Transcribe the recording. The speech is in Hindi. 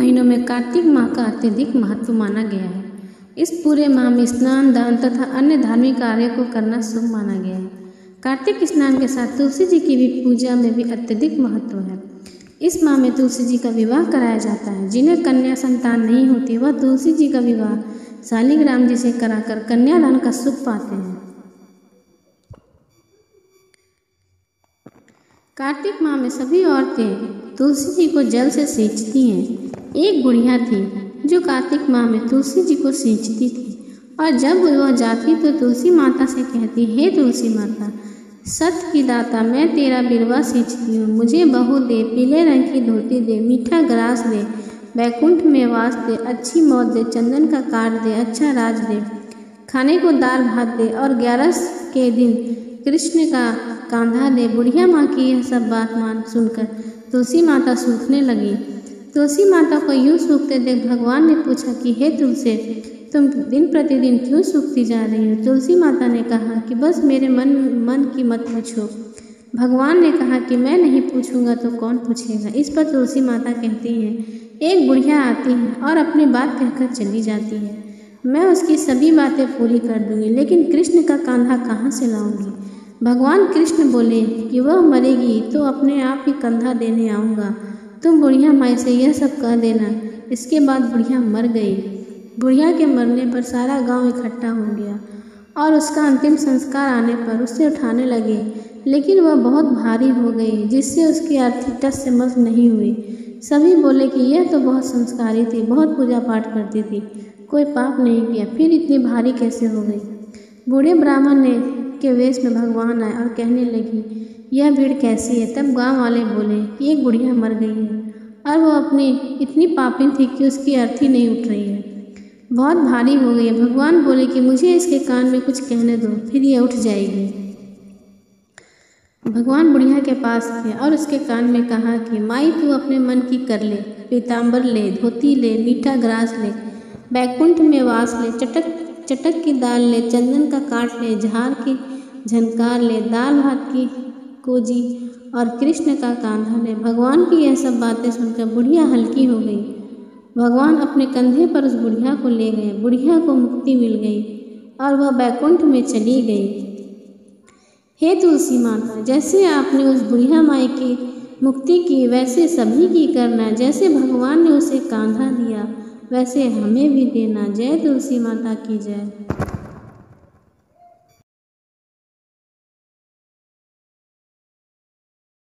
महीनों में कार्तिक माह का अत्यधिक महत्व माना गया है। इस पूरे माह में स्नान, दान तथा अन्य धार्मिक कार्यों को करना शुभ माना गया है। कार्तिक स्नान के साथ तुलसी जी की भी पूजा में भी अत्यधिक महत्व है। इस माह में तुलसी जी का विवाह कराया जाता है। जिन्हें कन्या संतान नहीं होती वह तुलसी जी का विवाह शालिग्राम जी से कराकर कन्यादान का सुख पाते हैं। कार्तिक माह में सभी औरतें तुलसी जी को जल से सींचती हैं। एक बुढ़िया थी जो कार्तिक माह में तुलसी जी को सींचती थी और जब वह जाती तो तुलसी माता से कहती, हे तुलसी माता, सत की दाता, मैं तेरा बिरवा सींचती हूँ, मुझे बहू दे, पीले रंग की धोती दे, मीठा ग्रास दे, बैकुंठ में वास दे, अच्छी मौत दे, चंदन का काट दे, अच्छा राज दे, खाने को दाल भात दे और 11 के दिन कृष्ण का कांधा दे। बुढ़िया माँ की यह सब बात मान सुनकर तुलसी माता सूखने लगी। तुलसी माता को यूँ सूखते देख भगवान ने पूछा कि हे तुलसी, तुम दिन प्रतिदिन क्यों सूखती जा रही हो? तुलसी माता ने कहा कि बस मेरे मन की मत पूछो। भगवान ने कहा कि मैं नहीं पूछूंगा तो कौन पूछेगा। इस पर तुलसी माता कहती है, एक बुढ़िया आती है और अपनी बात कहकर चली जाती है, मैं उसकी सभी बातें पूरी कर दूंगी, लेकिन कृष्ण का कांधा कहाँ से लाऊंगी? भगवान कृष्ण बोले कि वह मरेगी तो अपने आप ही कंधा देने आऊँगा, तुम बुढ़िया माई से यह सब कह देना। इसके बाद बुढ़िया मर गई। बुढ़िया के मरने पर सारा गांव इकट्ठा हो गया और उसका अंतिम संस्कार आने पर उसे उठाने लगे, लेकिन वह बहुत भारी हो गई जिससे उसकी अर्थी टस से मस नहीं हुई। सभी बोले कि यह तो बहुत संस्कारी थी, बहुत पूजा पाठ करती थी, कोई पाप नहीं किया, फिर इतनी भारी कैसे हो गई? बूढ़े ब्राह्मण ने के वेश में भगवान आए और कहने लगी, यह भीड़ कैसी है? तब गांव वाले बोले कि एक बुढ़िया मर गई है और वो अपनी इतनी पापिन थी कि उसकी अर्थी नहीं उठ रही है, बहुत भारी हो गई है। भगवान बोले कि मुझे इसके कान में कुछ कहने दो, फिर यह उठ जाएगी। भगवान बुढ़िया के पास गए और उसके कान में कहा कि माई, तू अपने मन की कर ले, पीताम्बर ले, धोती ले, मीठा ग्रास ले, बैकुंठ में वास ले, चटक की दाल ले, चंदन का काट ले, झार की झनकार ले, दाल भात की कोजी और कृष्ण का कांधा ले। भगवान की यह सब बातें सुनकर बुढ़िया हल्की हो गई। भगवान अपने कंधे पर उस बुढ़िया को ले गए। बुढ़िया को मुक्ति मिल गई और वह बैकुंठ में चली गई। हे तुलसी माता, जैसे आपने उस बुढ़िया माई की मुक्ति की वैसे सभी की करना, जैसे भगवान ने उसे कांधा दिया वैसे हमें भी देना। जय तुलसी माता की जय।